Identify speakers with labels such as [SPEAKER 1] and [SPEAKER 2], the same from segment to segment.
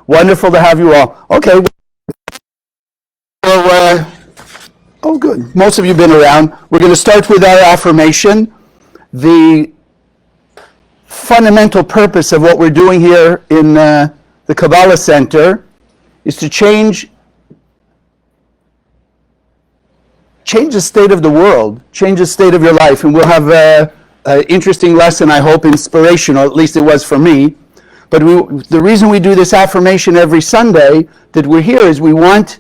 [SPEAKER 1] Wonderful to have you all. Okay. Oh, good. Most of you have been around. We're going to start with our affirmation. The fundamental purpose of what we're doing here in the Kabbalah Center is to change the state of the world, change the state of your life. And we'll have an interesting lesson, I hope, inspirational, at least it was for me. But the reason we do this affirmation every Sunday that we're here is we want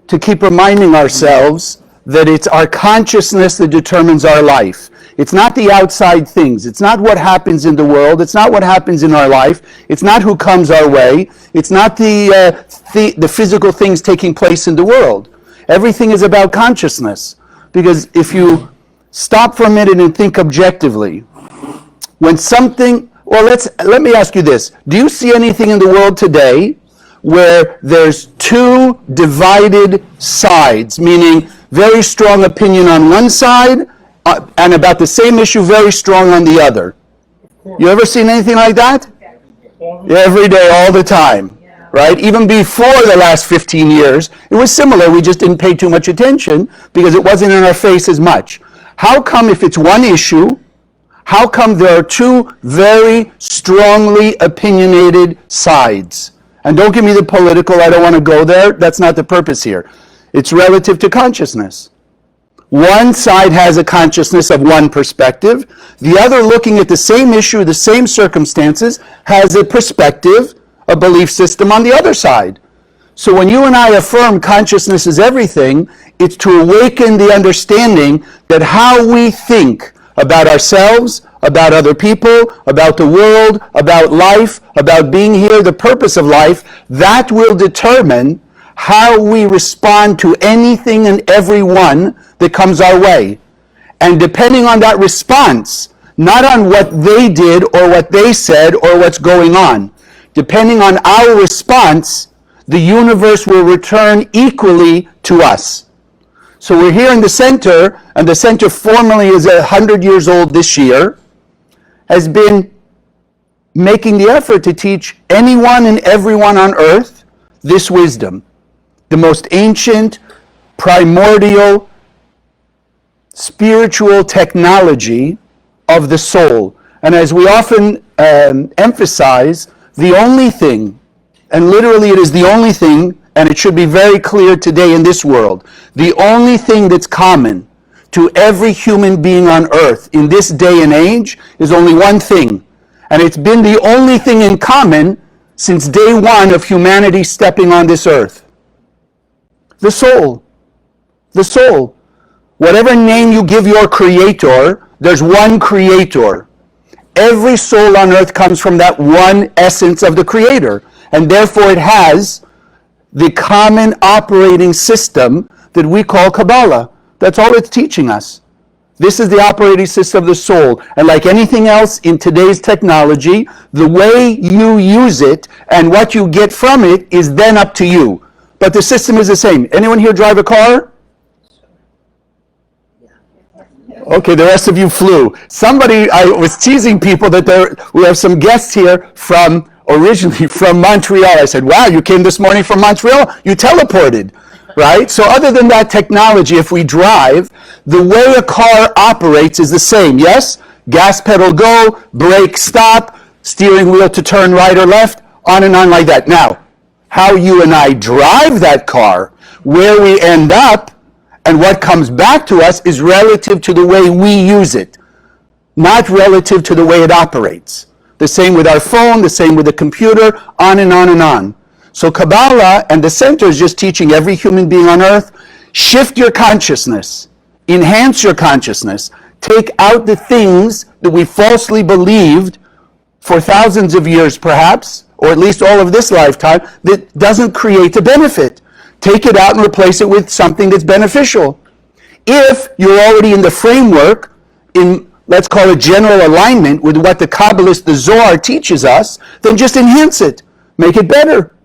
[SPEAKER 1] to keep reminding ourselves that it's our consciousness that determines our life. It's not the outside things. It's not what happens in the world. It's not what happens in our life. It's not who comes our way. It's not the physical things taking place in the world. Everything is about consciousness. Because if you stop for a minute and think objectively, when something, well, let me ask you this. Do you see anything in the world today where there's two divided sides, meaning very strong opinion on one side and about the same issue very strong on the other? You ever seen anything like that? Every day, all the time, right? Even before the last 15 years, it was similar. We just didn't pay too much attention because it wasn't in our face as much. How come if it's one issue, how come there are two very strongly opinionated sides? And don't give me the political, I don't want to go there. That's not the purpose here. It's relative to consciousness. One side has a consciousness of one perspective. The other, looking at the same issue, the same circumstances, has a perspective, a belief system on the other side. So when you and I affirm consciousness is everything, it's to awaken the understanding that how we think about ourselves, about other people, about the world, about life, about being here, the purpose of life, that will determine how we respond to anything and everyone that comes our way. And depending on that response, not on what they did or what they said or what's going on, depending on our response, the universe will return equally to us. So we're here in the center, and the center formally is 100 years old this year, has been making the effort to teach anyone and everyone on earth this wisdom, the most ancient, primordial, spiritual technology of the soul. And as we often emphasize, the only thing, and literally it is the only thing, and it should be very clear today in this world, the only thing that's common to every human being on earth in this day and age is only one thing. And it's been the only thing in common since day one of humanity stepping on this earth. The soul. The soul. Whatever name you give your creator, there's one creator. Every soul on earth comes from that one essence of the creator. And therefore it has the common operating system that we call Kabbalah. That's all it's teaching us. This is the operating system of the soul. And like anything else in today's technology, the way you use it and what you get from it is then up to you. But the system is the same. Anyone here drive a car? Okay, the rest of you flew. I was teasing people that we have some guests here originally from Montreal. I said, wow, you came this morning from Montreal? You teleported. Right? So other than that technology, if we drive, the way a car operates is the same, yes? Gas pedal go, brake stop, steering wheel to turn right or left, on and on like that. Now, how you and I drive that car, where we end up, and what comes back to us is relative to the way we use it, not relative to the way it operates. The same with our phone, the same with the computer, on and on and on. So Kabbalah and the center is just teaching every human being on earth, shift your consciousness, enhance your consciousness, take out the things that we falsely believed for thousands of years perhaps, or at least all of this lifetime, that doesn't create a benefit. Take it out and replace it with something that's beneficial. If you're already in the framework, in let's call it general alignment with what the Kabbalist, the Zohar, teaches us, then just enhance it. Make it better.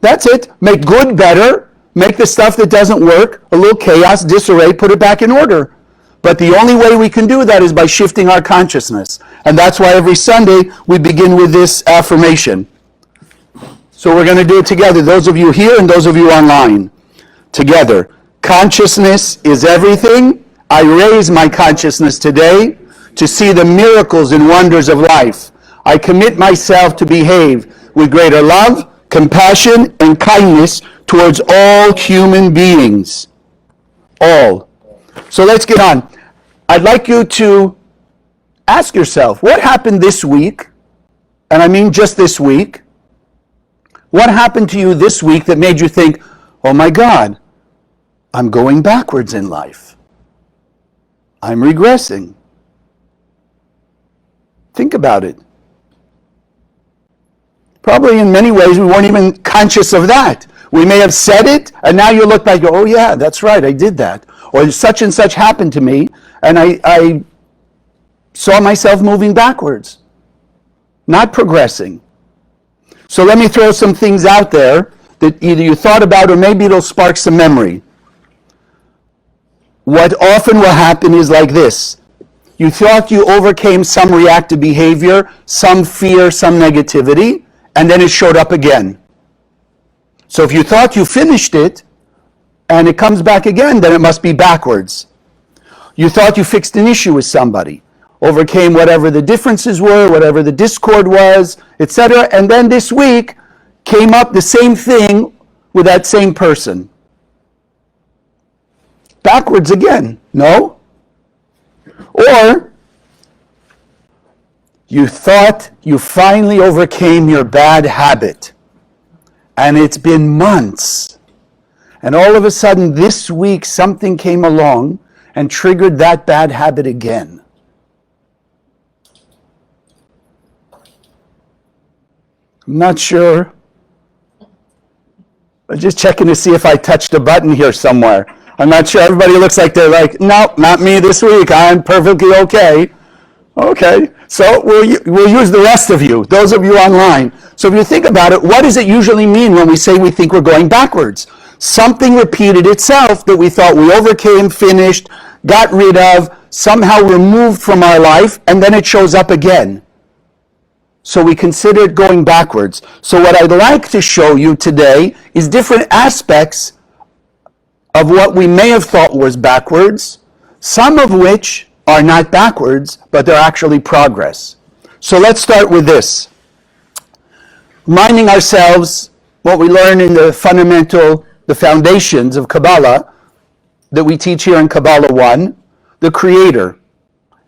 [SPEAKER 1] That's it. Make good better. Make the stuff that doesn't work, a little chaos, disarray, put it back in order. But the only way we can do that is by shifting our consciousness. And that's why every Sunday we begin with this affirmation. So we're going to do it together, those of you here and those of you online. Together. Consciousness is everything. I raise my consciousness today to see the miracles and wonders of life. I commit myself to behave with greater love, compassion, and kindness towards all human beings. All. So let's get on. I'd like you to ask yourself, what happened this week? And I mean just this week. What happened to you this week that made you think, oh my God, I'm going backwards in life. I'm regressing. Think about it. Probably in many ways we weren't even conscious of that. We may have said it, and now you look back and go, oh yeah, that's right, I did that. Or such and such happened to me, and I saw myself moving backwards, not progressing. So let me throw some things out there that either you thought about or maybe it'll spark some memory. What often will happen is like this. You thought you overcame some reactive behavior, some fear, some negativity, and then it showed up again. So if you thought you finished it, and it comes back again, then it must be backwards. You thought you fixed an issue with somebody, overcame whatever the differences were, whatever the discord was, etc., and then this week came up the same thing with that same person. Backwards again, no? Or you thought you finally overcame your bad habit, and it's been months. And all of a sudden this week something came along and triggered that bad habit again. I'm not sure. I'm just checking to see if I touched a button here somewhere. I'm not sure. Everybody looks like they're like, no, not me this week. I'm perfectly okay. Okay. So we'll use the rest of you, those of you online. So if you think about it, what does it usually mean when we say we think we're going backwards? Something repeated itself that we thought we overcame, finished, got rid of, somehow removed from our life, and then it shows up again. So we consider it going backwards. So what I'd like to show you today is different aspects of what we may have thought was backwards, some of which are not backwards, but they're actually progress. So let's start with this. Reminding ourselves what we learn in the foundations of Kabbalah that we teach here in Kabbalah 1, the Creator.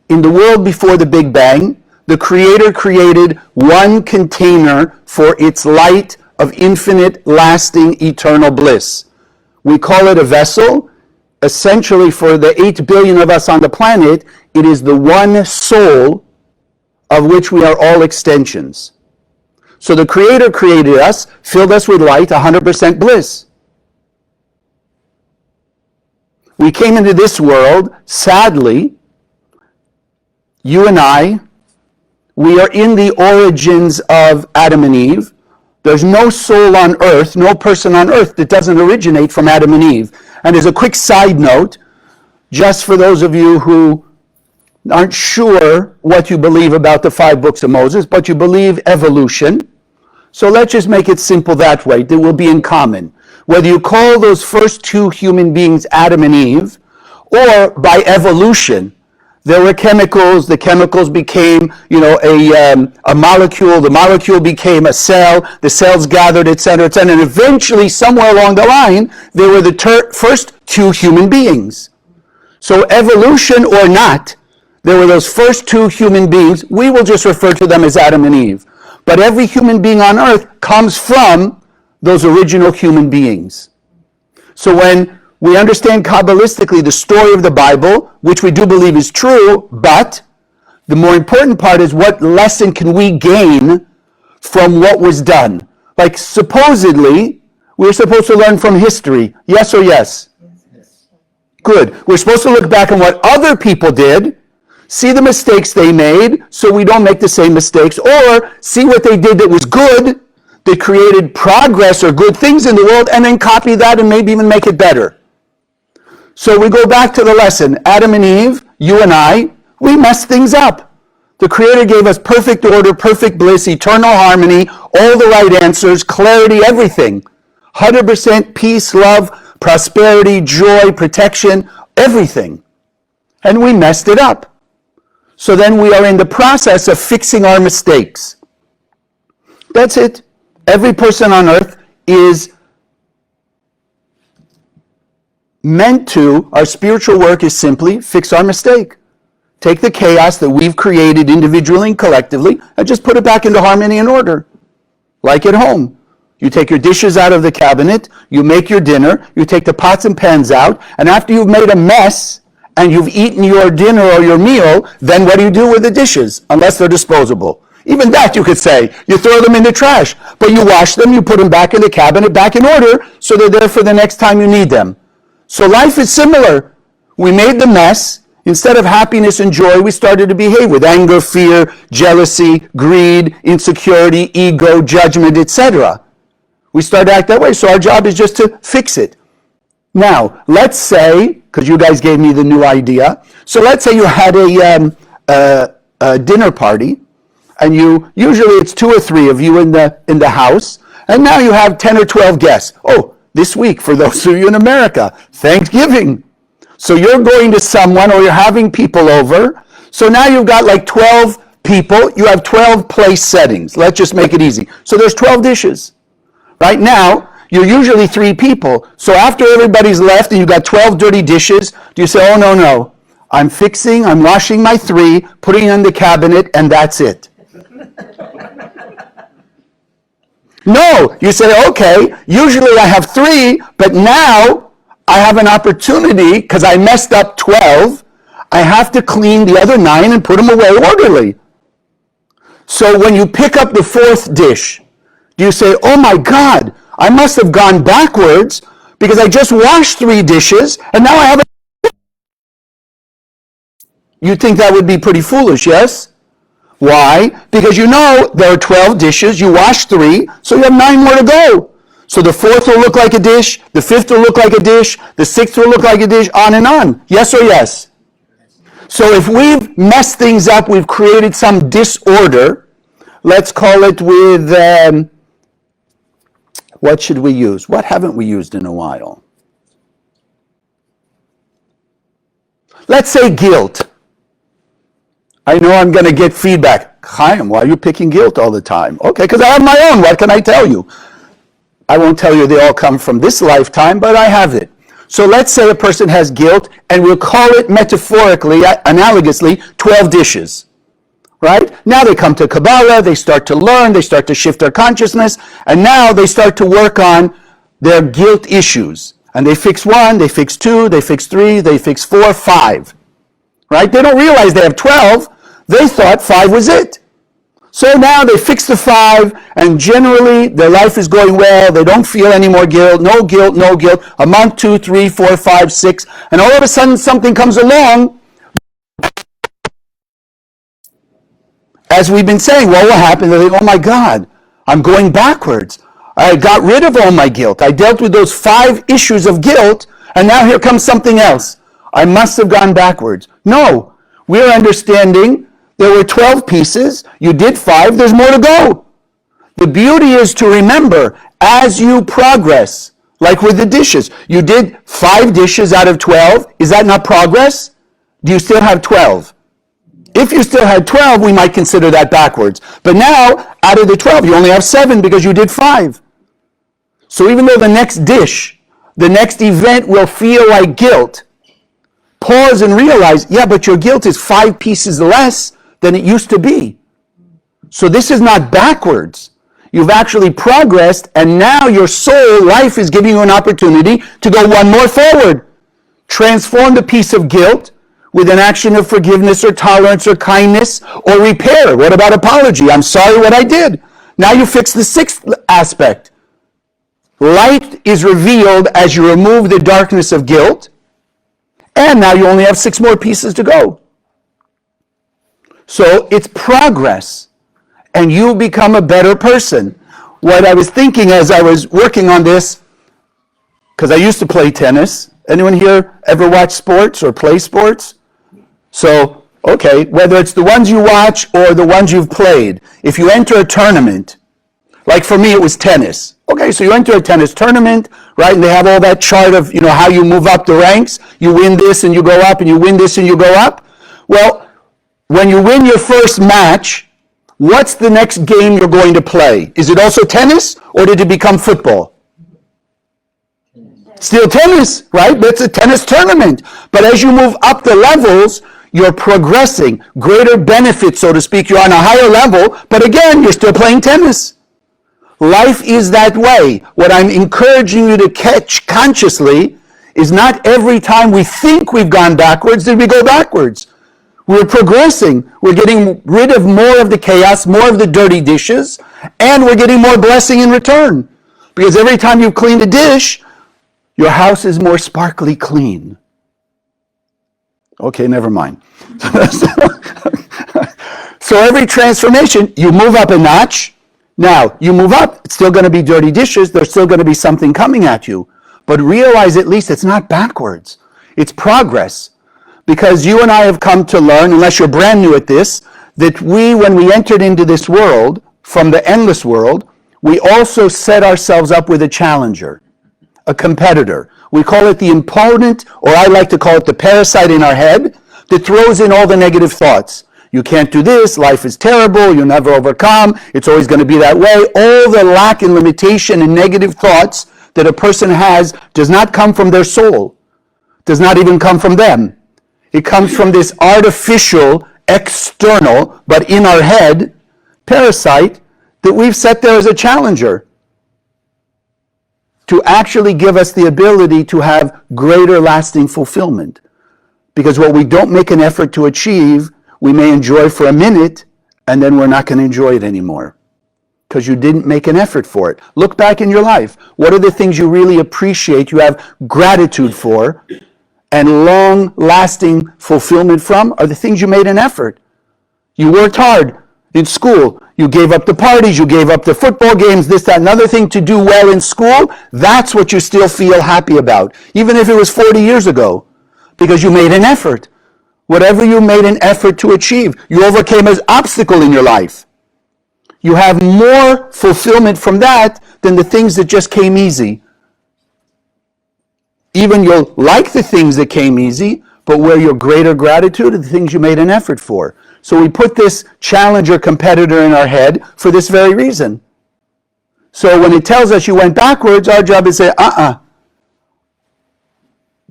[SPEAKER 1] In the world before the Big Bang, the Creator created one container for its light of infinite, lasting, eternal bliss. We call it a vessel. Essentially, for the 8 billion of us on the planet, it is the one soul of which we are all extensions. So the Creator created us, filled us with light, 100% bliss. We came into this world, sadly, you and I, we are in the origins of Adam and Eve. There's no soul on earth, no person on earth that doesn't originate from Adam and Eve. And as a quick side note, just for those of you who aren't sure what you believe about the 5 books of Moses, but you believe evolution, so let's just make it simple that way. They will be in common. Whether you call those first 2 human beings Adam and Eve, or by evolution, there were chemicals, the chemicals became, a molecule, the molecule became a cell, the cells gathered, etc., and eventually, somewhere along the line, they were the first 2 human beings. So evolution or not, there were those first 2 human beings. We will just refer to them as Adam and Eve. But every human being on earth comes from those original human beings. So when we understand Kabbalistically the story of the Bible, which we do believe is true, but the more important part is what lesson can we gain from what was done? Like supposedly, we're supposed to learn from history. Yes or yes? Yes. Good. We're supposed to look back on what other people did, see the mistakes they made so we don't make the same mistakes, or see what they did that was good, that created progress or good things in the world, and then copy that and maybe even make it better. So we go back to the lesson. Adam and Eve, you and I, we mess things up. The Creator gave us perfect order, perfect bliss, eternal harmony, all the right answers, clarity, everything. 100% peace, love, prosperity, joy, protection, everything. And we messed it up. So then we are in the process of fixing our mistakes. That's it. Every person on earth is meant to, our spiritual work is simply fix our mistake. Take the chaos that we've created individually and collectively and just put it back into harmony and order. Like at home. You take your dishes out of the cabinet, you make your dinner, you take the pots and pans out, and after you've made a mess and you've eaten your dinner or your meal, then what do you do with the dishes? Unless they're disposable. Even that you could say, you throw them in the trash, but you wash them, you put them back in the cabinet, back in order, so they're there for the next time you need them. So life is similar. We made the mess. Instead of happiness and joy, we started to behave with anger, fear, jealousy, greed, insecurity, ego, judgment, etc. We start to act that way, so our job is just to fix it. Now, let's say, because you guys gave me the new idea, so let's say you had a dinner party, and usually it's 2 or 3 of you in the house, and now you have 10 or 12 guests. Oh, this week, for those of you in America, Thanksgiving. So you're going to someone or you're having people over. So now you've got like 12 people. You have 12 place settings. Let's just make it easy. So there's 12 dishes. Right now, you're usually 3 people. So after everybody's left and you've got 12 dirty dishes, do you say, oh, no. I'm washing my 3, putting in the cabinet, and that's it. No, you say, okay, usually I have 3, but now I have an opportunity, because I messed up 12, I have to clean the other 9 and put them away orderly. So when you pick up the 4th dish, do you say, oh my God, I must have gone backwards because I just washed 3 dishes and now I have a... You'd think that would be pretty foolish, yes? Why? Because you know there are 12 dishes, you wash 3, so you have 9 more to go. So the 4th will look like a dish, the 5th will look like a dish, the 6th will look like a dish, on and on. Yes or yes? So if we've messed things up, we've created some disorder, let's call it with, what should we use? What haven't we used in a while? Let's say guilt. I know I'm going to get feedback. Chaim, why are you picking guilt all the time? Okay, because I have my own. What can I tell you? I won't tell you they all come from this lifetime, but I have it. So let's say a person has guilt, and we'll call it metaphorically, analogously, 12 dishes. Right? Now they come to Kabbalah, they start to learn, they start to shift their consciousness, and now they start to work on their guilt issues. And they fix 1, they fix 2, they fix 3, they fix 4, 5. Right? They don't realize they have 12. They thought 5 was it. So now they fix the 5, and generally their life is going well. They don't feel any more guilt, no guilt, no guilt. A month, 2, 3, 4, 5, 6, and all of a sudden something comes along. As we've been saying, well, what happened? They think, oh my God, I'm going backwards. I got rid of all my guilt. I dealt with those 5 issues of guilt, and now here comes something else. I must have gone backwards. No, we're understanding there were 12 pieces. You did 5. There's more to go. The beauty is to remember, as you progress, like with the dishes, you did 5 dishes out of 12. Is that not progress? Do you still have 12? If you still had 12, we might consider that backwards. But now, out of the 12, you only have 7 because you did 5. So even though the next dish, the next event will feel like guilt, pause and realize, yeah, but your guilt is 5 pieces less than it used to be. So this is not backwards. You've actually progressed, and now your soul life is giving you an opportunity to go 1 more forward. Transform the piece of guilt with an action of forgiveness or tolerance or kindness or repair. What about apology? I'm sorry what I did. Now you fix the 6th aspect. Light is revealed as you remove the darkness of guilt, and now you only have 6 more pieces to go. So it's progress, and you become a better person. What I was thinking as I was working on this, because I used to play tennis. Anyone here ever watch sports or play sports? So Okay, whether it's the ones you watch or the ones you've played, if you enter a tournament, like for me it was tennis. Okay, so you enter a tennis tournament, right, and they have all that chart of, how you move up the ranks. You win this and you go up, and you win this and you go up. Well, when you win your first match, what's the next game you're going to play? Is it also tennis, or did it become football? Still tennis, right? But it's a tennis tournament. But as you move up the levels, you're progressing, greater benefits, so to speak. You're on a higher level, but again, you're still playing tennis. Life is that way. What I'm encouraging you to catch consciously is not every time we think we've gone backwards, did we go backwards. We're progressing. We're getting rid of more of the chaos, more of the dirty dishes, and we're getting more blessing in return. Because every time you clean a dish, your house is more sparkly clean. Okay, never mind. So every transformation, you move up a notch. Now, you move up, it's still going to be dirty dishes. There's still going to be something coming at you. But realize at least it's not backwards. It's progress. Because you and I have come to learn, unless you're brand new at this, that when we entered into this world, from the endless world, we also set ourselves up with a challenger, a competitor. We call it the opponent, or I like to call it the parasite in our head, that throws in all the negative thoughts. You can't do this, life is terrible, you'll never overcome, it's always going to be that way. All the lack and limitation and negative thoughts that a person has does not come from their soul, does not even come from them. It comes from this artificial, external, but in our head, parasite that we've set there as a challenger to actually give us the ability to have greater lasting fulfillment. Because what we don't make an effort to achieve, we may enjoy for a minute, and then we're not going to enjoy it anymore. Because you didn't make an effort for it. Look back in your life. What are the things you really appreciate, you have gratitude for, and long-lasting fulfillment from are the things you made an effort. You worked hard in school. You gave up the parties. You gave up the football games, this, that, another thing to do well in school. That's what you still feel happy about, even if it was 40 years ago, because you made an effort. Whatever you made an effort to achieve, you overcame an obstacle in your life. You have more fulfillment from that than the things that just came easy. Even you'll like the things that came easy, but where your greater gratitude are the things you made an effort for. So we put this challenger competitor in our head for this very reason. So when it tells us you went backwards, our job is to say,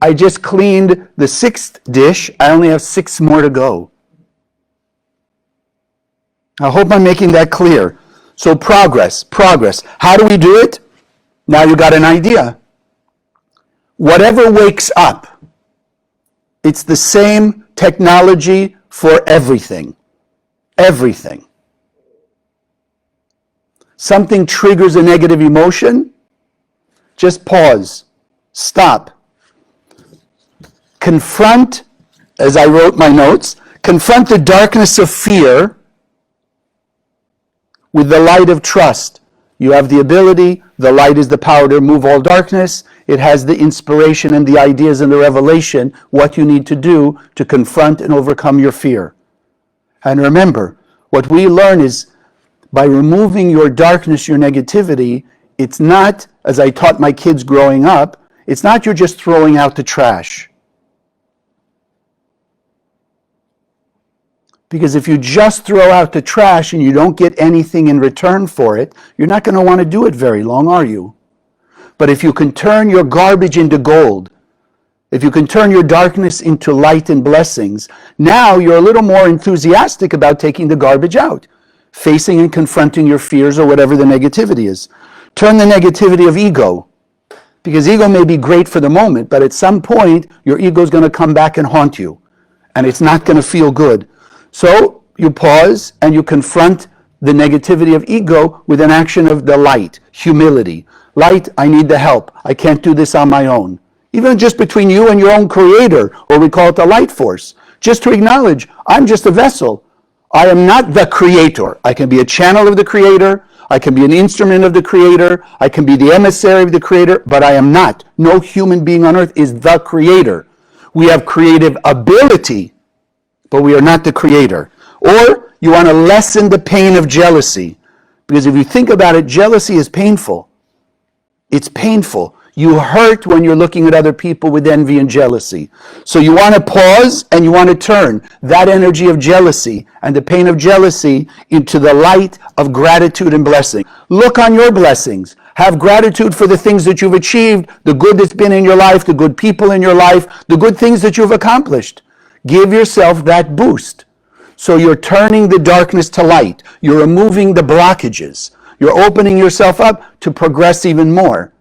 [SPEAKER 1] I just cleaned the 6th dish. I only have 6 more to go. I hope I'm making that clear. So progress. How do we do it? Now you got an idea. Whatever wakes up, it's the same technology for everything. Everything. Something triggers a negative emotion, just pause, stop. Confront, as I wrote my notes, confront the darkness of fear with the light of trust. You have the ability, the light is the power to remove all darkness. It has the inspiration and the ideas and the revelation, what you need to do to confront and overcome your fear. And remember, what we learn is by removing your darkness, your negativity, it's not, as I taught my kids growing up, it's not you're just throwing out the trash. Because if you just throw out the trash and you don't get anything in return for it, you're not going to want to do it very long, are you? But if you can turn your garbage into gold, if you can turn your darkness into light and blessings, now you're a little more enthusiastic about taking the garbage out, facing and confronting your fears or whatever the negativity is. Turn the negativity of ego, because ego may be great for the moment, but at some point your ego is going to come back and haunt you, and it's not going to feel good. So you pause and you confront the negativity of ego with an action of the light, humility. Light, I need the help. I can't do this on my own. Even just between you and your own creator, or we call it the light force. Just to acknowledge, I'm just a vessel. I am not the creator. I can be a channel of the creator. I can be an instrument of the creator. I can be the emissary of the creator, but I am not. No human being on earth is the creator. We have creative ability but we are not the creator. Or you want to lessen the pain of jealousy. Because if you think about it, jealousy is painful. It's painful. You hurt when you're looking at other people with envy and jealousy. So you want to pause and you want to turn that energy of jealousy and the pain of jealousy into the light of gratitude and blessing. Look on your blessings. Have gratitude for the things that you've achieved, the good that's been in your life, the good people in your life, the good things that you've accomplished. Give yourself that boost. So you're turning the darkness to light. You're removing the blockages. You're opening yourself up to progress even more.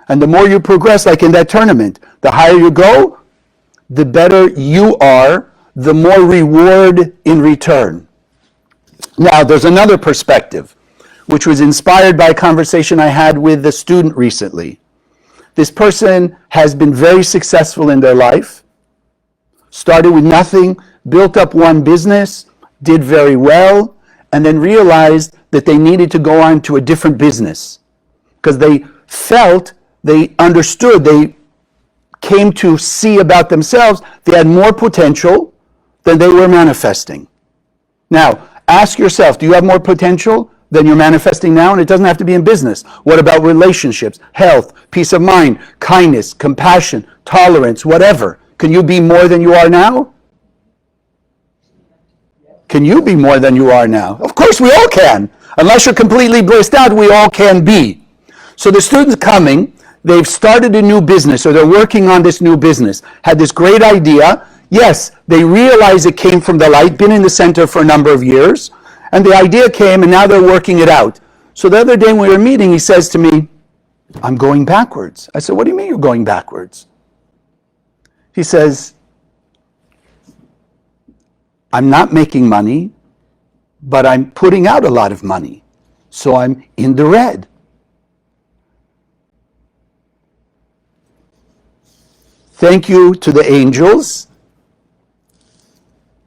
[SPEAKER 1] And the more you progress, like in that tournament, the higher you go, the better you are, the more reward in return. Now, there's another perspective, which was inspired by a conversation I had with a student recently. This person has been very successful in their life, started with nothing, built up one business, did very well, and then realized that they needed to go on to a different business because they felt, they understood, they came to see about themselves, they had more potential than they were manifesting. Now, ask yourself, do you have more potential than you're manifesting now? And it doesn't have to be in business. What about relationships, health, peace of mind, kindness, compassion, tolerance, whatever? Can you be more than you are now? Can you be more than you are now? Of course we all can. Unless you're completely blissed out, we all can be. So the students coming, they've started a new business, or they're working on this new business, had this great idea. Yes, they realize it came from the light, been in the center for a number of years, and the idea came, and now they're working it out. So the other day when we were meeting, he says to me, I'm going backwards. I said, what do you mean you're going backwards? He says, I'm not making money, but I'm putting out a lot of money. So I'm in the red. Thank you to the angels.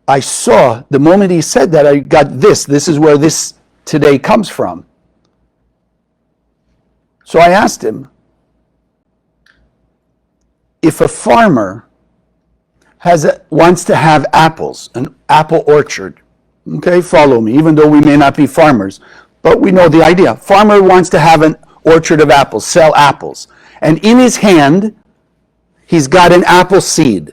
[SPEAKER 1] I saw, the moment he said that, I got this. This is where this today comes from. So I asked him, if a farmer wants to have apples, an apple orchard, okay, follow me, even though we may not be farmers, but we know the idea. Farmer wants to have an orchard of apples, sell apples. And in his hand, he's got an apple seed.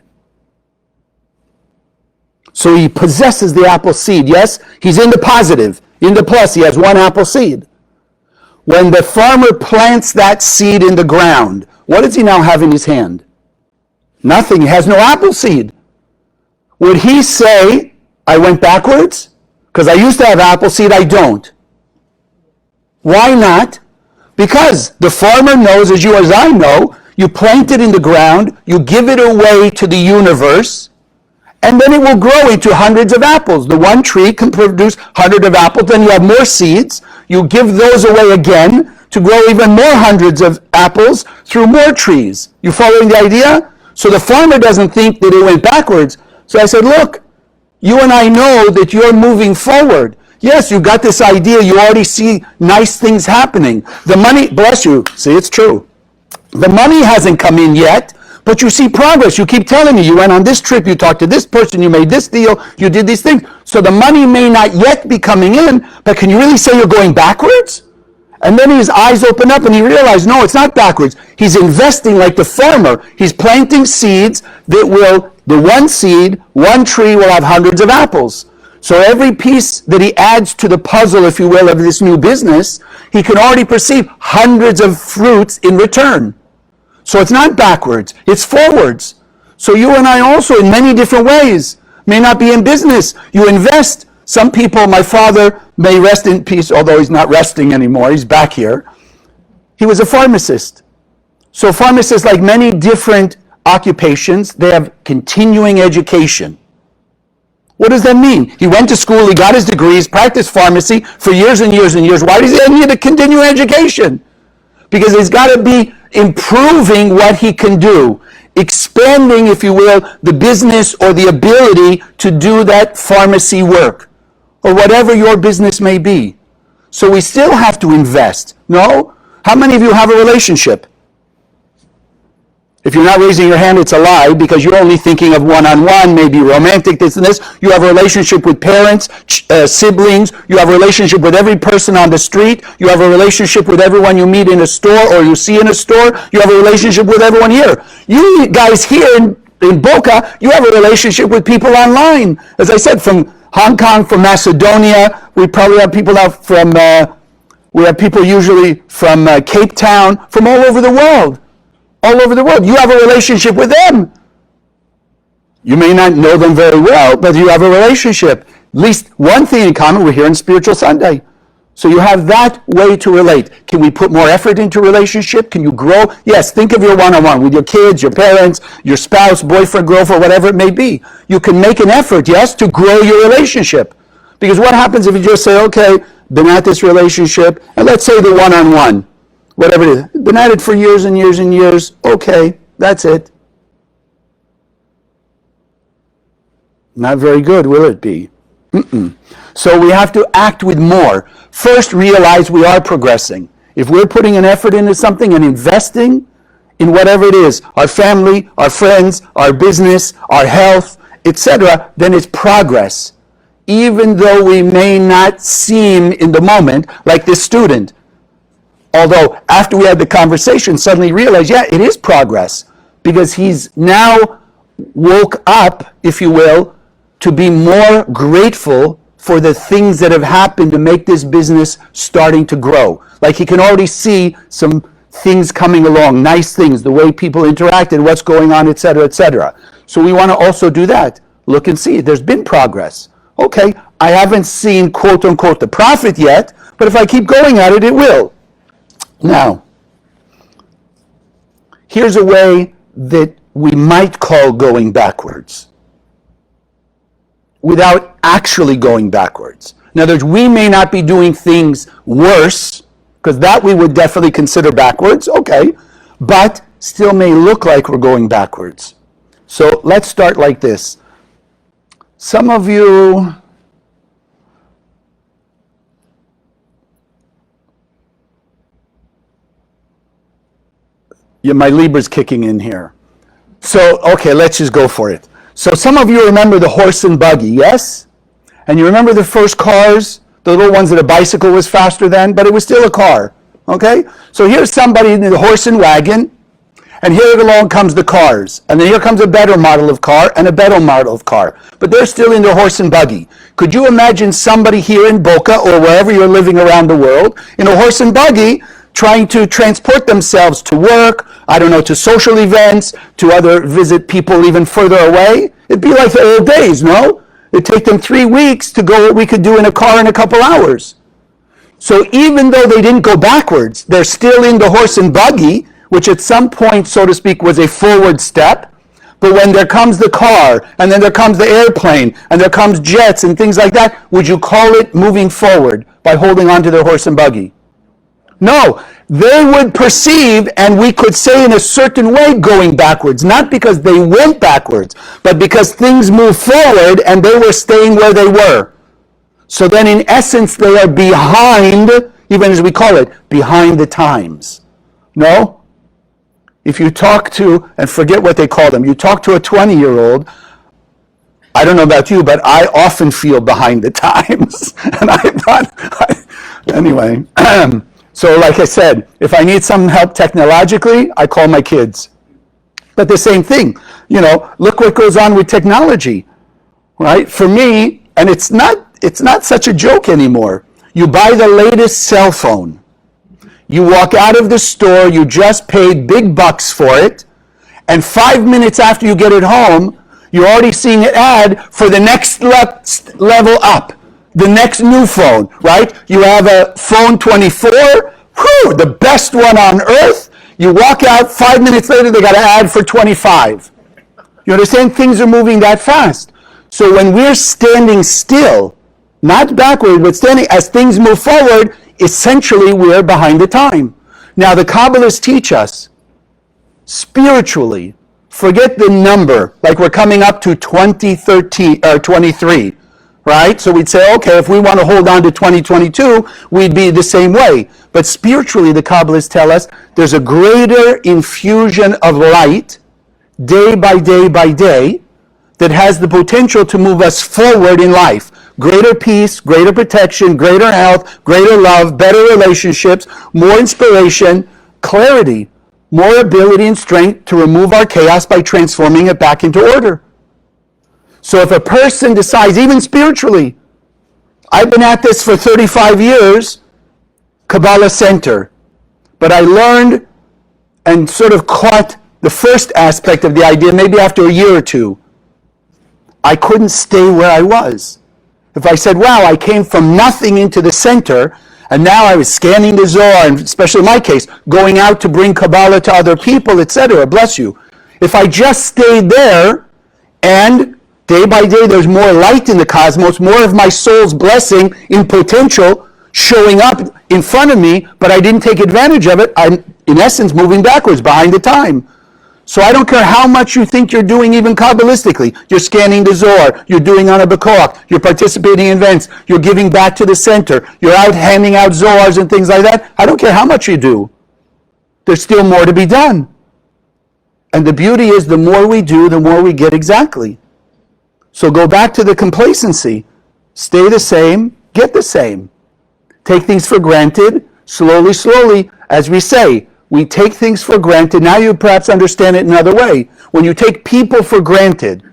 [SPEAKER 1] So he possesses the apple seed. Yes, he's in the positive, in the plus. He has one apple seed. When the farmer plants that seed in the ground, what does he now have in his hand? Nothing. He has no apple seed. Would he say, I went backwards? Because I used to have apple seed, I don't. Why not? Because the farmer knows, as you as I know, you plant it in the ground, you give it away to the universe, and then it will grow into hundreds of apples. The one tree can produce hundreds of apples, then you have more seeds, you give those away again to grow even more hundreds of apples through more trees. You following the idea? So the farmer doesn't think that it went backwards. So I said, look, you and I know that you're moving forward. Yes, you got this idea, you already see nice things happening. The money, bless you, see, it's true. The money hasn't come in yet, but you see progress. You keep telling me you went on this trip, you talked to this person, you made this deal, you did these things. So the money may not yet be coming in, but can you really say you're going backwards? And then his eyes open up and he realized, no, it's not backwards. He's investing like the farmer. He's planting seeds that will, the one seed, one tree will have hundreds of apples. So every piece that he adds to the puzzle, if you will, of this new business, he can already perceive hundreds of fruits in return. So it's not backwards, it's forwards. So you and I also, in many different ways, may not be in business. You invest. Some people, my father may rest in peace, although he's not resting anymore, he's back here. He was a pharmacist. So pharmacists, like many different occupations, they have continuing education. What does that mean? He went to school, he got his degrees, practiced pharmacy for years and years and years. Why does he need a continuing education? Because he's got to be improving what he can do, expanding, if you will, the business or the ability to do that pharmacy work, or whatever your business may be. So we still have to invest. No? How many of you have a relationship? If you're not raising your hand, it's a lie, because you're only thinking of one-on-one, maybe romantic, this and this. You have a relationship with parents, siblings. You have a relationship with every person on the street. You have a relationship with everyone you meet in a store or you see in a store. You have a relationship with everyone here. You guys here in Boca, you have a relationship with people online. As I said, from Hong Kong, from Macedonia. We probably have people out from, we have people usually from Cape Town, from all over the world. All over the world. You have a relationship with them. You may not know them very well, but you have a relationship. At least one thing in common, we're here on Spiritual Sunday. So you have that way to relate. Can we put more effort into relationship? Can you grow? Yes, think of your one-on-one with your kids, your parents, your spouse, boyfriend, girlfriend, whatever it may be. You can make an effort, yes, to grow your relationship. Because what happens if you just say, okay, been at this relationship, and let's say the one-on-one, whatever it is, been at it for years and years and years, okay, that's it. Not very good, will it be? So we have to act with more. First, realize we are progressing. If we're putting an effort into something and investing in whatever it is, our family, our friends, our business, our health, etc., then it's progress. Even though we may not seem in the moment like this student. Although after we had the conversation, suddenly realized, yeah, it is progress. Because he's now woke up, if you will, to be more grateful for the things that have happened to make this business starting to grow. Like he can already see some things coming along, nice things, the way people interacted, what's going on, etc., etc. So we want to also do that. Look and see, there's been progress. Okay, I haven't seen, quote unquote, the profit yet, but if I keep going at it, it will. Now, here's a way that we might call going backwards without actually going backwards. In other words, we may not be doing things worse, because that we would definitely consider backwards, okay, but still may look like we're going backwards. So let's start like this. Some of you, yeah, my Libra's kicking in here. So, okay, let's just go for it. So some of you remember the horse and buggy, yes? And you remember the first cars, the little ones that a bicycle was faster than, but it was still a car, okay? So here's somebody in the horse and wagon, and here along comes the cars. And then here comes a better model of car and a better model of car. But they're still in their horse and buggy. Could you imagine somebody here in Boca or wherever you're living around the world in a horse and buggy trying to transport themselves to work, I don't know, to social events, to visit people even further away? It'd be like the old days, no? It'd take them 3 weeks to go what we could do in a car in a couple hours. So even though they didn't go backwards, they're still in the horse and buggy, which at some point, so to speak, was a forward step. But when there comes the car, and then there comes the airplane, and there comes jets and things like that, would you call it moving forward by holding on to their horse and buggy? No, they would perceive, and we could say in a certain way, going backwards, not because they went backwards, but because things moved forward and they were staying where they were. So then in essence, they are behind, even as we call it, behind the times. No? If you talk to, and forget what they call them, you talk to a 20-year-old, I don't know about you, but I often feel behind the times. And I thought, anyway. So like I said, if I need some help technologically, I call my kids. But the same thing, you know, look what goes on with technology, right? For me, and it's not such a joke anymore. You buy the latest cell phone. You walk out of the store, you just paid big bucks for it, and 5 minutes after you get it home, you're already seeing an ad for the next level up. The next new phone, right? You have a phone 24, whew, the best one on earth. You walk out, 5 minutes later, they got an ad for 25. You understand? Things are moving that fast. So when we're standing still, not backward, but standing, as things move forward, essentially we're behind the time. Now the Kabbalists teach us, spiritually, forget the number, like we're coming up to 2013 or 23. right? So we'd say, okay, if we want to hold on to 2022, we'd be the same way. But spiritually, the Kabbalists tell us there's a greater infusion of light day by day by day that has the potential to move us forward in life. Greater peace, greater protection, greater health, greater love, better relationships, more inspiration, clarity, more ability and strength to remove our chaos by transforming it back into order. So if a person decides, even spiritually, I've been at this for 35 years, Kabbalah Center, but I learned and sort of caught the first aspect of the idea maybe after a year or two. I couldn't stay where I was. If I said, wow, I came from nothing into the center, and now I was scanning the Zohar, and especially in my case, going out to bring Kabbalah to other people, etc., bless you. If I just stayed there, and day by day there's more light in the cosmos, more of my soul's blessing in potential showing up in front of me, but I didn't take advantage of it, I'm, in essence, moving backwards behind the time. So I don't care how much you think you're doing even Kabbalistically. You're scanning the Zohar, you're doing on a Bekoach, you're participating in events, you're giving back to the center, you're out handing out Zohars and things like that. I don't care how much you do. There's still more to be done. And the beauty is the more we do, the more we get exactly. So go back to the complacency. Stay the same, get the same. Take things for granted, slowly, slowly, as we say. We take things for granted. Now you perhaps understand it another way. When you take people for granted,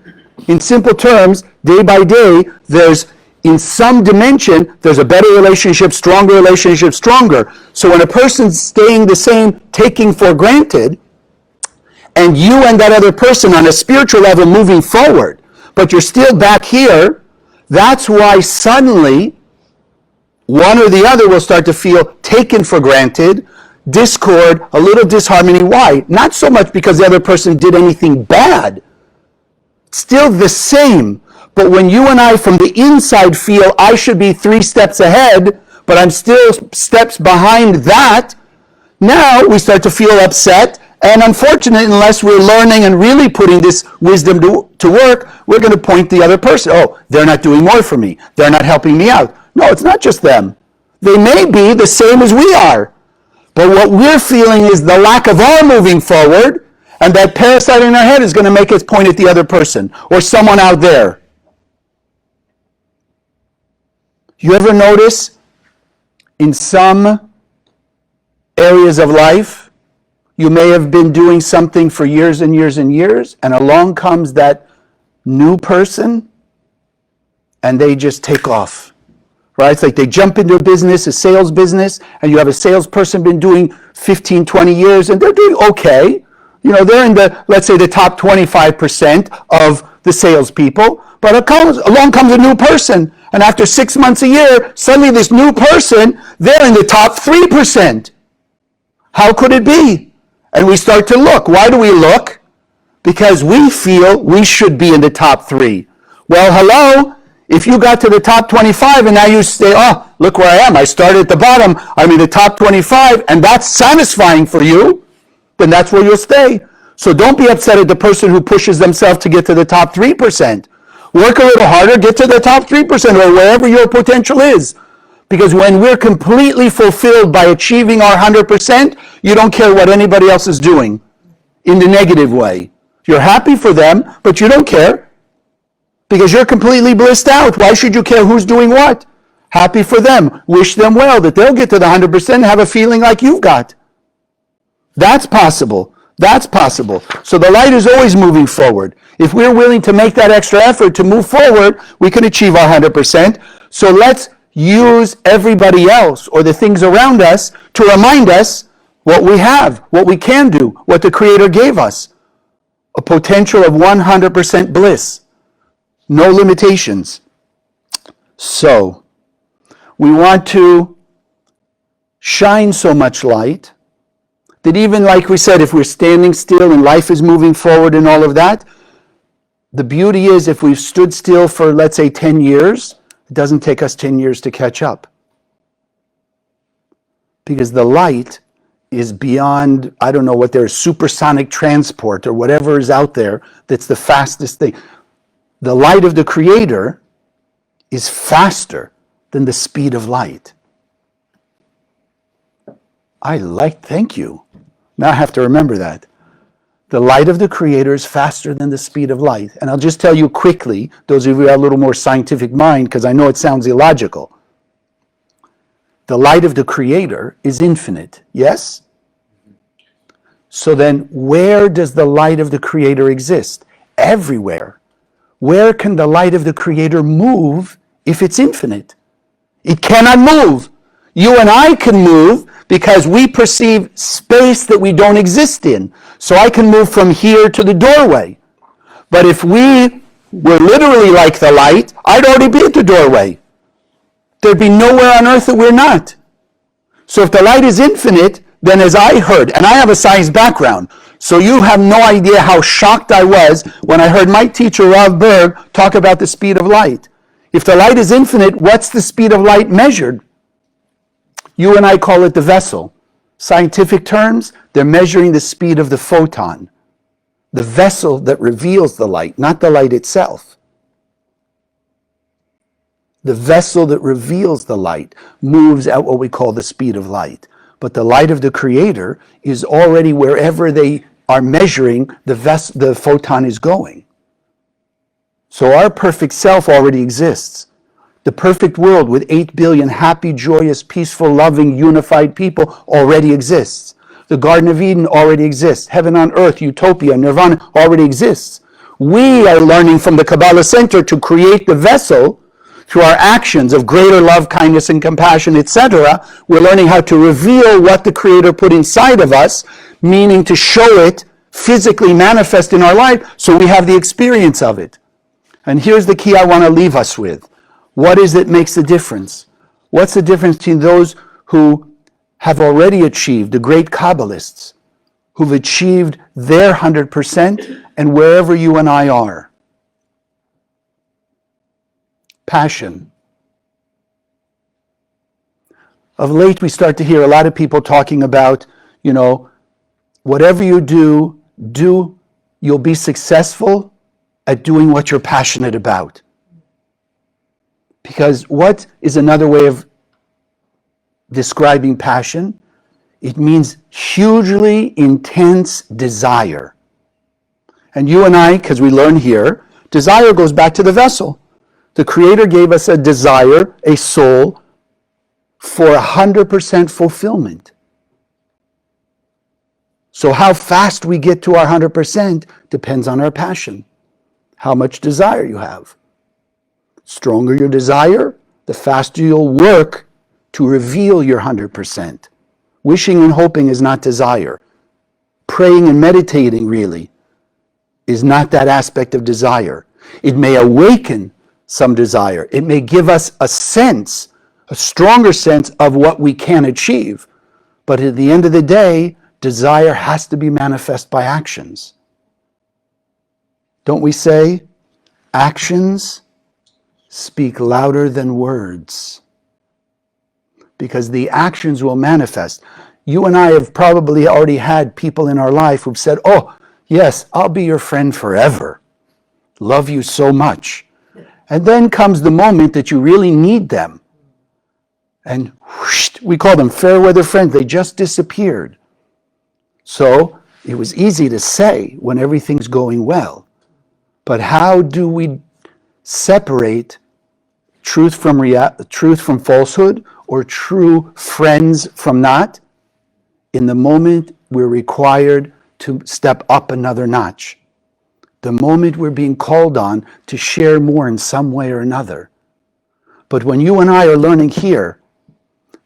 [SPEAKER 1] in simple terms, day by day, there's, in some dimension, there's a better relationship, stronger. So when a person's staying the same, taking for granted, and you and that other person on a spiritual level moving forward, but you're still back here, that's why suddenly one or the other will start to feel taken for granted, discord, a little disharmony. Why? Not so much because the other person did anything bad. Still the same. But when you and I from the inside feel I should be 3 steps ahead, but I'm still steps behind that, now we start to feel upset. And unfortunately, unless we're learning and really putting this wisdom to work, we're going to point the other person. Oh, they're not doing more for me. They're not helping me out. No, it's not just them. They may be the same as we are. But what we're feeling is the lack of our moving forward, and that parasite in our head is going to make us point at the other person or someone out there. You ever notice in some areas of life, you may have been doing something for years and years and years, and along comes that new person, and they just take off. Right? It's like they jump into a business, a sales business, and you have a salesperson been doing 15, 20 years, and they're doing okay. You know, they're in the, let's say, the top 25% of the salespeople, but along comes a new person, and after 6 months, a year, suddenly this new person, they're in the top 3%. How could it be? And we start to look. Why do we look? Because we feel we should be in the top 3. Well, hello? If you got to the top 25 and now you say, oh, look where I am. I started at the bottom. I'm in the top 25, and that's satisfying for you, then that's where you'll stay. So don't be upset at the person who pushes themselves to get to the top 3%. Work a little harder, get to the top 3% or wherever your potential is. Because when we're completely fulfilled by achieving our 100%, you don't care what anybody else is doing in the negative way. You're happy for them, but you don't care. Because you're completely blissed out. Why should you care who's doing what? Happy for them. Wish them well, that they'll get to the 100% and have a feeling like you've got. That's possible. That's possible. So the light is always moving forward. If we're willing to make that extra effort to move forward, we can achieve our 100%. So let's use everybody else or the things around us to remind us what we have, what we can do, what the Creator gave us. A potential of 100% bliss. No limitations. So, we want to shine so much light that even like we said, if we're standing still and life is moving forward and all of that, the beauty is if we've stood still for, let's say, 10 years, it doesn't take us 10 years to catch up. Because the light is beyond, I don't know what there is, supersonic transport or whatever is out there that's the fastest thing. The light of the Creator is faster than the speed of light. Thank you. Now I have to remember that. The light of the Creator is faster than the speed of light. And I'll just tell you quickly, those of you who have a little more scientific mind, because I know it sounds illogical. The light of the Creator is infinite, yes? So then, where does the light of the Creator exist? Everywhere. Where can the light of the Creator move if it's infinite? It cannot move. You and I can move because we perceive space that we don't exist in. So I can move from here to the doorway. But if we were literally like the light, I'd already be at the doorway. There'd be nowhere on earth that we're not. So if the light is infinite, then as I heard, and I have a science background, so you have no idea how shocked I was when I heard my teacher, Rav Berg, talk about the speed of light. If the light is infinite, what's the speed of light measured? You and I call it the vessel. Scientific terms, they're measuring the speed of the photon. The vessel that reveals the light, not the light itself. The vessel that reveals the light moves at what we call the speed of light. But the light of the Creator is already wherever they are measuring the photon is going. So our perfect self already exists. The perfect world with 8 billion happy, joyous, peaceful, loving, unified people already exists. The Garden of Eden already exists. Heaven on earth, utopia, nirvana already exists. We are learning from the Kabbalah Center to create the vessel through our actions of greater love, kindness, and compassion, etc. We're learning how to reveal what the Creator put inside of us, meaning to show it physically manifest in our life so we have the experience of it. And here's the key I want to leave us with. What is it makes the difference? What's the difference between those who have already achieved, the great Kabbalists, who've achieved their 100%, and wherever you and I are? Passion. Of late, we start to hear a lot of people talking about, whatever you do, you'll be successful at doing what you're passionate about. Because what is another way of describing passion? It means hugely intense desire. And you and I, because we learn here, desire goes back to the vessel. The Creator gave us a desire, a soul, for 100% fulfillment. So how fast we get to our 100% depends on our passion. How much desire you have. Stronger your desire, the faster you'll work to reveal your 100%. Wishing and hoping is not desire. Praying and meditating really is not that aspect of desire. It may awaken some desire. It may give us a sense, a stronger sense of what we can achieve. But at the end of the day, desire has to be manifest by actions. Don't we say, actions speak louder than words? Because the actions will manifest. You and I have probably already had people in our life who've said, oh, yes, I'll be your friend forever. Love you so much. And then comes the moment that you really need them. And whoosh, we call them fair weather friends. They just disappeared. So it was easy to say when everything's going well. But how do we separate truth from falsehood, or true friends from not? In the moment we're required to step up another notch. The moment we're being called on to share more in some way or another. But when you and I are learning here,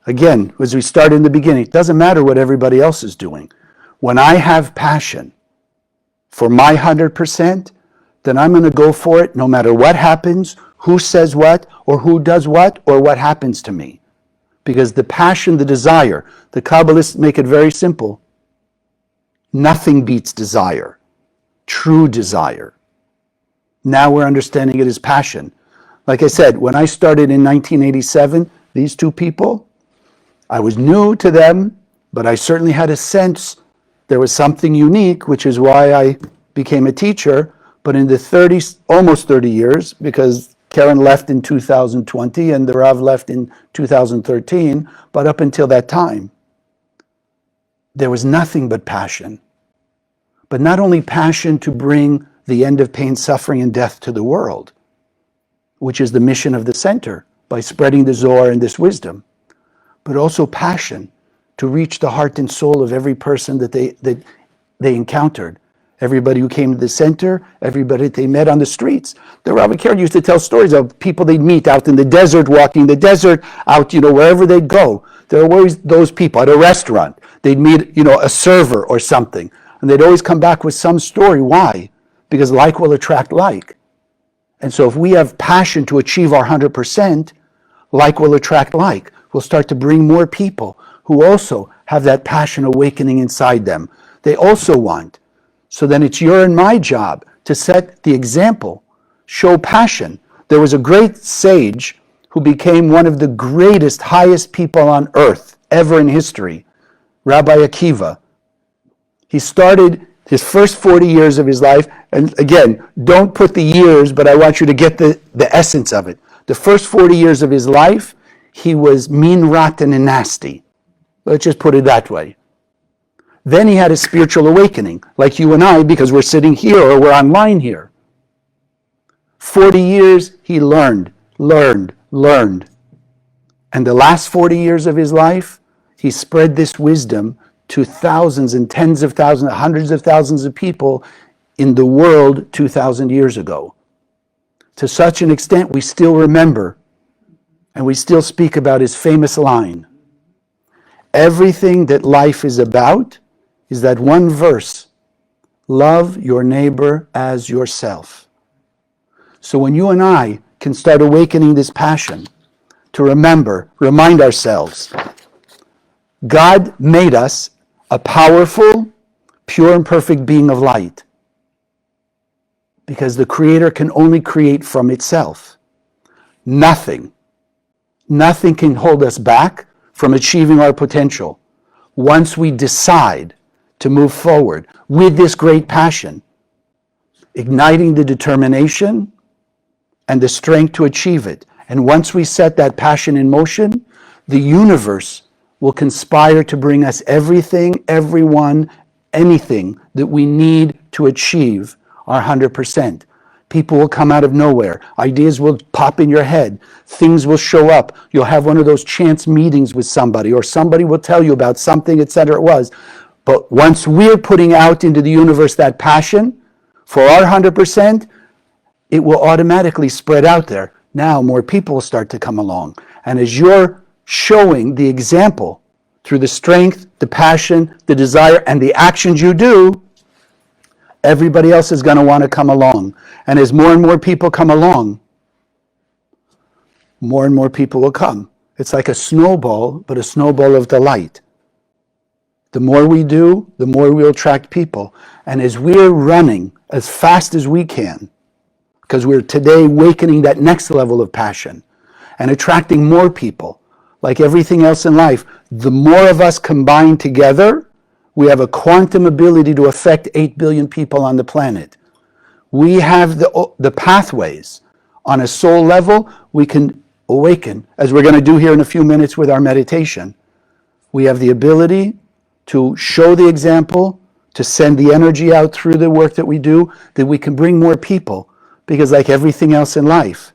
[SPEAKER 1] again, as we started in the beginning, it doesn't matter what everybody else is doing. When I have passion for my 100%, then I'm going to go for it no matter what happens, who says what, or who does what, or what happens to me. Because the passion, the desire, the Kabbalists make it very simple. Nothing beats desire. True desire. Now we're understanding it as passion. Like I said, when I started in 1987, these two people, I was new to them, but I certainly had a sense there was something unique, which is why I became a teacher. But in the almost 30 years, because Karen left in 2020 and the Rav left in 2013, but up until that time, there was nothing but passion. But not only passion to bring the end of pain, suffering, and death to the world, which is the mission of the center, by spreading the Zohar and this wisdom, but also passion to reach the heart and soul of every person that they encountered. Everybody who came to the center, everybody they met on the streets. The Rav Akir used to tell stories of people they'd meet out in the desert, walking the desert, out, wherever they'd go. There were always those people at a restaurant. They'd meet, a server or something. And they'd always come back with some story. Why? Because like will attract like. And so if we have passion to achieve our 100%, like will attract like. We'll start to bring more people who also have that passion awakening inside them. They also want. So then it's your and my job to set the example, show passion. There was a great sage who became one of the greatest, highest people on earth ever in history, Rabbi Akiva. He started his first 40 years of his life, and again, don't put the years, but I want you to get the essence of it. The first 40 years of his life, he was mean, rotten, and nasty. Let's just put it that way. Then he had a spiritual awakening, like you and I, because we're sitting here or we're online here. 40 years, he learned. And the last 40 years of his life, he spread this wisdom to thousands and tens of thousands, hundreds of thousands of people in the world 2,000 years ago. To such an extent, we still remember and we still speak about his famous line. Everything that life is about is that one verse, love your neighbor as yourself. So when you and I can start awakening this passion to remind ourselves, God made us a powerful, pure and perfect being of light. Because the Creator can only create from itself. Nothing can hold us back from achieving our potential once we decide to move forward with this great passion, igniting the determination and the strength to achieve it. And once we set that passion in motion, the universe will conspire to bring us everything, everyone, anything that we need to achieve our 100%. People will come out of nowhere. Ideas will pop in your head. Things will show up. You'll have one of those chance meetings with somebody, or somebody will tell you about something, etc. It was. But once we're putting out into the universe that passion for our 100%, it will automatically spread out there. Now more people will start to come along. And as you're showing the example through the strength, the passion, the desire, and the actions you do, everybody else is going to want to come along. And as more and more people come along, more and more people will come. It's like a snowball, but a snowball of delight. The more we do, the more we'll attract people. And as we're running as fast as we can, because we're today awakening that next level of passion and attracting more people, like everything else in life, the more of us combine together, we have a quantum ability to affect 8 billion people on the planet. We have the pathways. On a soul level, we can awaken, as we're going to do here in a few minutes with our meditation. We have the ability to show the example, to send the energy out through the work that we do, that we can bring more people. Because like everything else in life,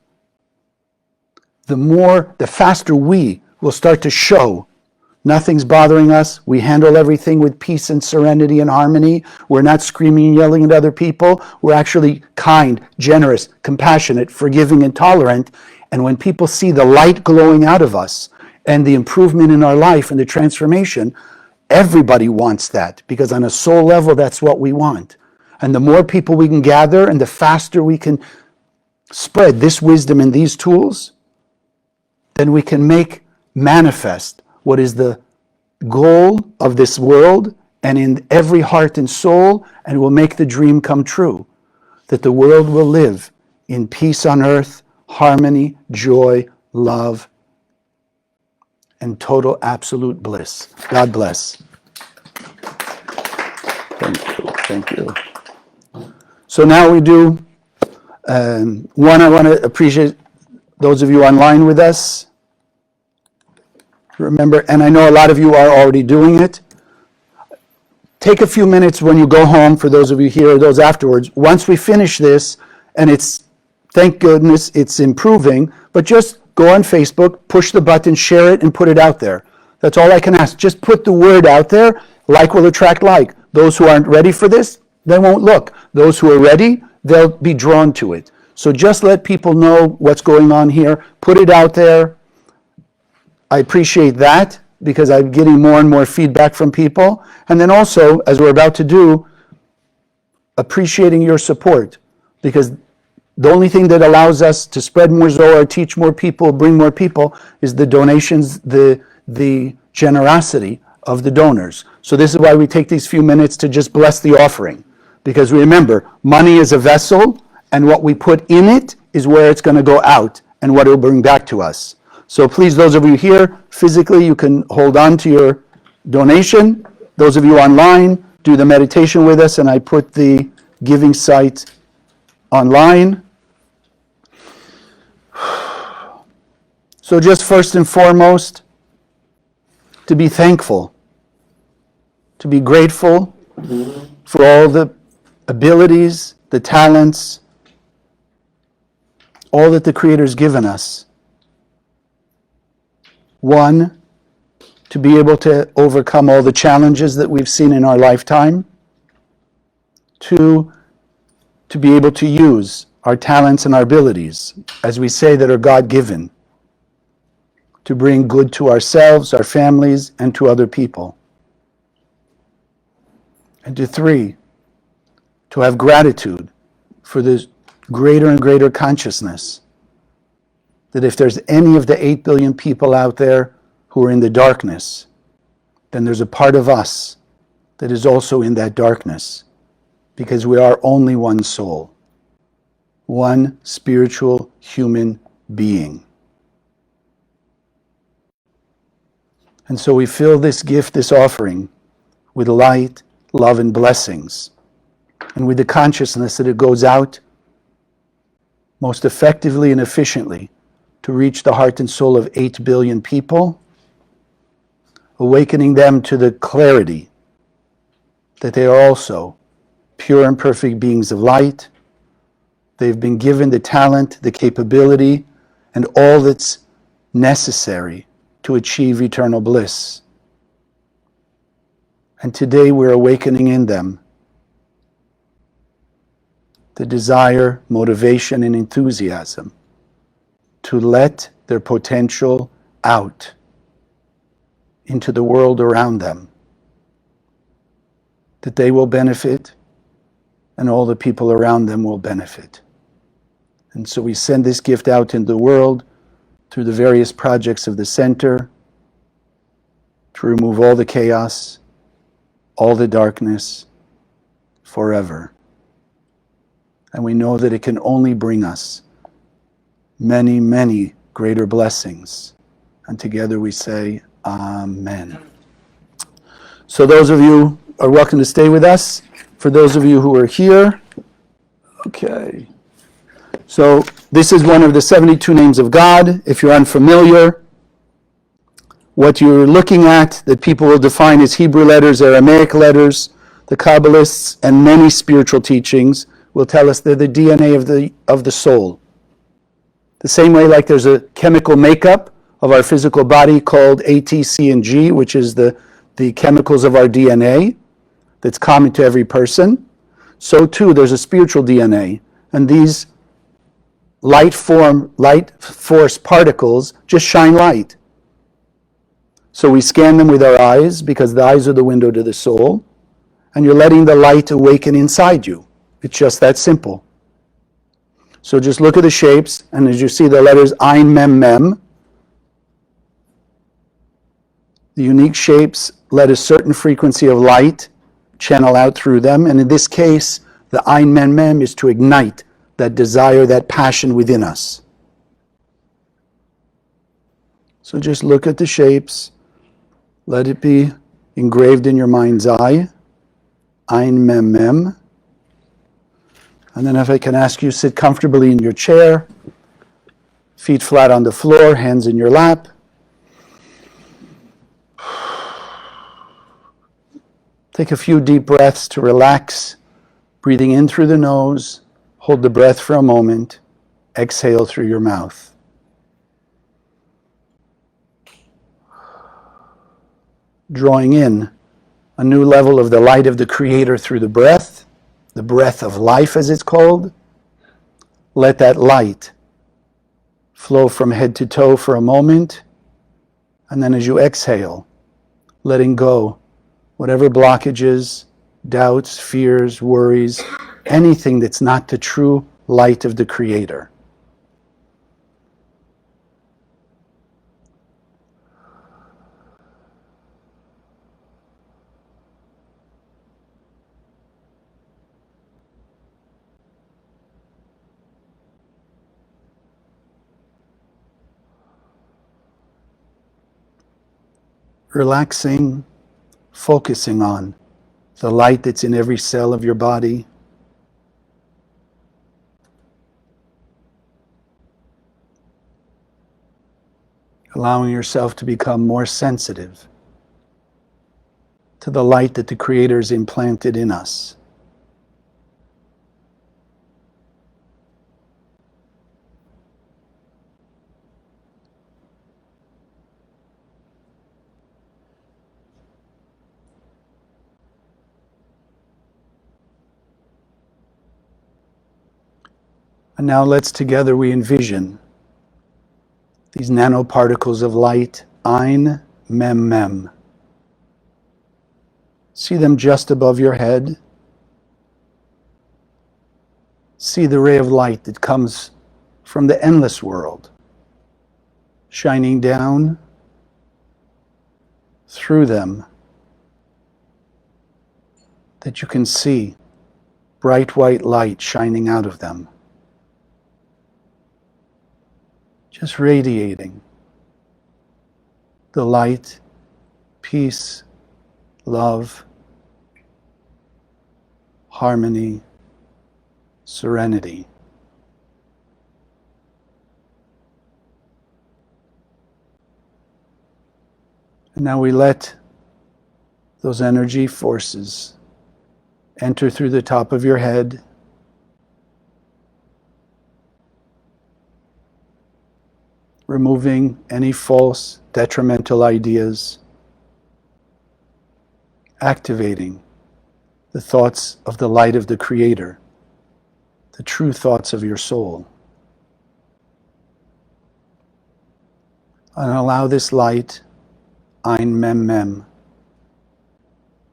[SPEAKER 1] the faster we will start to show nothing's bothering us. We handle everything with peace and serenity and harmony. We're not screaming and yelling at other people. We're actually kind, generous, compassionate, forgiving, and tolerant. And when people see the light glowing out of us and the improvement in our life and the transformation, everybody wants that, because on a soul level, that's what we want. And the more people we can gather and the faster we can spread this wisdom and these tools, then we can make manifest what is the goal of this world and in every heart and soul, and will make the dream come true, that the world will live in peace on earth, harmony, joy, love, and total absolute bliss. God bless. Thank you. So now we do, I want to appreciate Those of you online with us, remember, and I know a lot of you are already doing it, take a few minutes when you go home, for those of you here or those afterwards, once we finish this, and it's, thank goodness, it's improving, but just go on Facebook, push the button, share it, and put it out there. That's all I can ask. Just put the word out there. Like will attract like. Those who aren't ready for this, they won't look. Those who are ready, they'll be drawn to it. So just let people know what's going on here. Put it out there. I appreciate that because I'm getting more and more feedback from people. And then also, as we're about to do, appreciating your support, because the only thing that allows us to spread more Zohar, teach more people, bring more people, is the donations, the generosity of the donors. So this is why we take these few minutes to just bless the offering. Because remember, money is a vessel, and what we put in it is where it's going to go out and what it will bring back to us. So please, those of you here, physically, you can hold on to your donation. Those of you online, do the meditation with us, and I put the giving site online. So just first and foremost, to be thankful, to be grateful for all the abilities, the talents, all that the Creator's given us. One, to be able to overcome all the challenges that we've seen in our lifetime. Two, to be able to use our talents and our abilities, as we say, that are God-given, to bring good to ourselves, our families, and to other people. And to three, to have gratitude for this greater and greater consciousness that if there's any of the 8 billion people out there who are in the darkness, then there's a part of us that is also in that darkness, because we are only one soul, one spiritual human being. And so we fill this gift, this offering, with light, love, and blessings, and with the consciousness that it goes out most effectively and efficiently to reach the heart and soul of 8 billion people, awakening them to the clarity that they are also pure and perfect beings of light. They've been given the talent, the capability, and all that's necessary to achieve eternal bliss. And today we're awakening in them the desire, motivation, and enthusiasm to let their potential out into the world around them, that they will benefit and all the people around them will benefit. And so we send this gift out in the world through the various projects of the center to remove all the chaos, all the darkness forever. And we know that it can only bring us many, many greater blessings. And together we say, Amen. So those of you are welcome to stay with us. For those of you who are here, okay. So this is one of the 72 names of God. If you're unfamiliar, what you're looking at that people will define as Hebrew letters, Aramaic letters, the Kabbalists, and many spiritual teachings will tell us they're the DNA of the soul. The same way like there's a chemical makeup of our physical body called A, T, C, and G, which is the chemicals of our DNA that's common to every person, so too there's a spiritual DNA. And these light force particles just shine light. So we scan them with our eyes because the eyes are the window to the soul, and you're letting the light awaken inside you. It's just that simple. So just look at the shapes, and as you see the letters Ein, Mem, Mem, the unique shapes let a certain frequency of light channel out through them, and in this case, the Ein, Mem, Mem is to ignite that desire, that passion within us. So just look at the shapes, let it be engraved in your mind's eye, Ein, Mem, Mem. And then if I can ask you, sit comfortably in your chair. Feet flat on the floor, hands in your lap. Take a few deep breaths to relax, breathing in through the nose. Hold the breath for a moment. Exhale through your mouth. Drawing in a new level of the light of the Creator through the breath of life as it's called. Let that light flow from head to toe for a moment, and then as you exhale, letting go whatever blockages, doubts, fears, worries, anything that's not the true light of the Creator. Relaxing, focusing on the light that's in every cell of your body. Allowing yourself to become more sensitive to the light that the Creator has implanted in us. And now let's together we envision these nanoparticles of light, Ein, Mem, Mem. See them just above your head. See the ray of light that comes from the endless world, shining down through them, that you can see bright white light shining out of them. Just radiating the light, peace, love, harmony, serenity. And now we let those energy forces enter through the top of your head, removing any false, detrimental ideas, activating the thoughts of the light of the Creator, the true thoughts of your soul. And allow this light, Ein Mem Mem,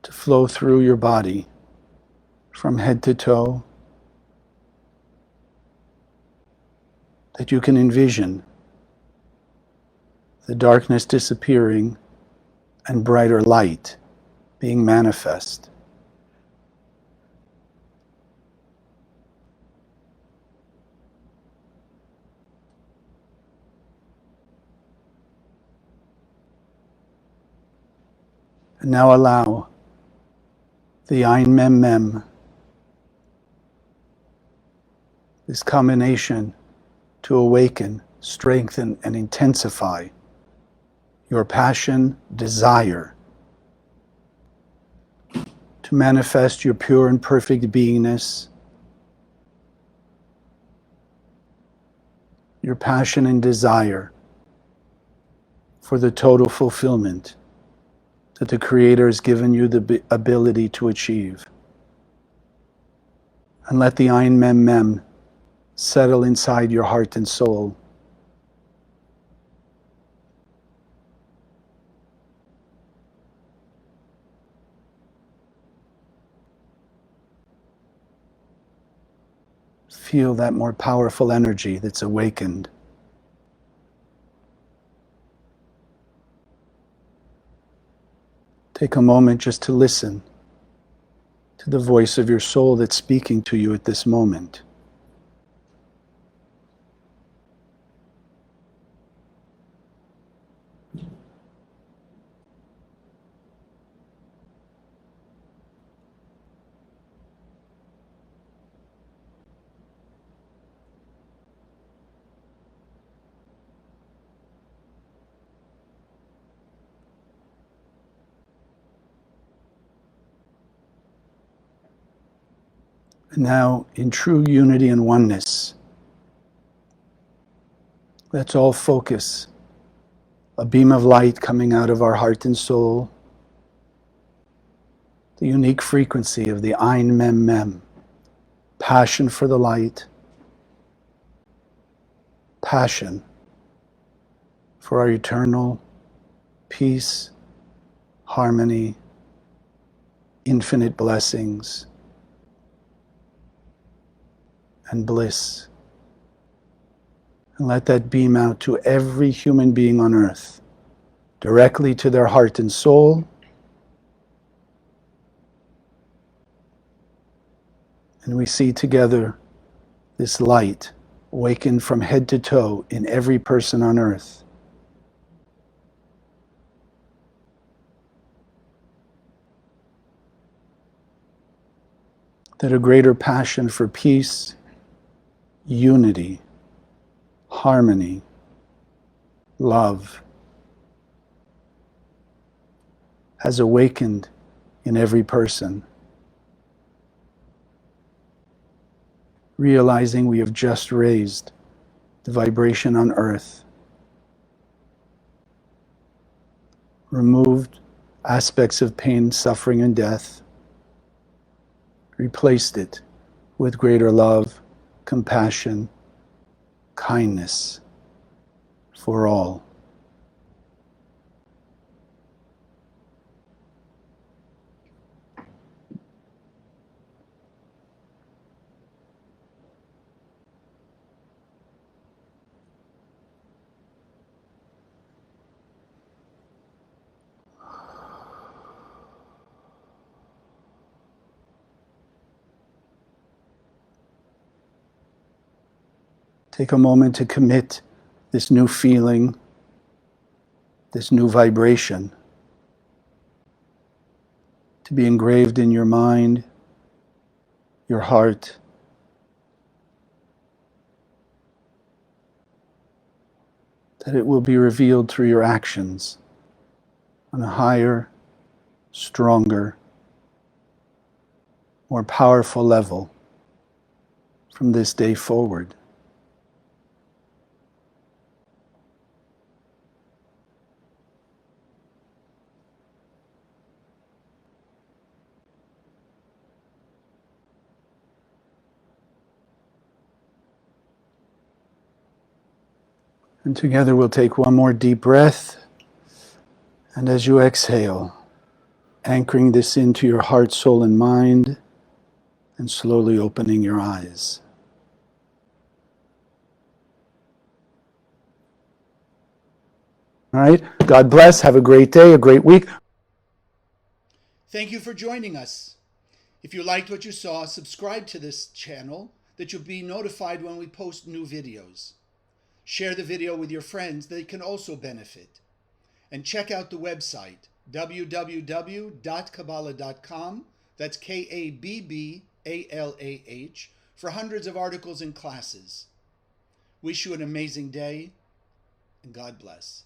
[SPEAKER 1] to flow through your body from head to toe, that you can envision the darkness disappearing and brighter light being manifest. And now allow the Ein Mem Mem, this combination, to awaken, strengthen, and intensify your passion, desire to manifest your pure and perfect beingness, your passion and desire for the total fulfillment that the Creator has given you the ability to achieve. And let the Ein Mem Mem settle inside your heart and soul. Feel that more powerful energy that's awakened. Take a moment just to listen to the voice of your soul that's speaking to you at this moment. And now, in true unity and oneness, let's all focus a beam of light coming out of our heart and soul, the unique frequency of the Ein Mem Mem, passion for the light, passion for our eternal peace, harmony, infinite blessings, and bliss. And let that beam out to every human being on earth, directly to their heart and soul, and we see together this light awaken from head to toe in every person on earth. That a greater passion for peace, unity, harmony, love has awakened in every person, realizing we have just raised the vibration on earth, removed aspects of pain, suffering, and death, replaced it with greater love, compassion, kindness for all. Take a moment to commit this new feeling, this new vibration, to be engraved in your mind, your heart, that it will be revealed through your actions on a higher, stronger, more powerful level from this day forward. And together we'll take one more deep breath. And as you exhale, anchoring this into your heart, soul, and mind, and slowly opening your eyes. All right. God bless. Have a great day, a great week.
[SPEAKER 2] Thank you for joining us. If you liked what you saw, subscribe to this channel that you'll be notified when we post new videos. Share the video with your friends, they can also benefit. And check out the website, www.kabbalah.com, that's Kabbalah, for hundreds of articles and classes. Wish you an amazing day, and God bless.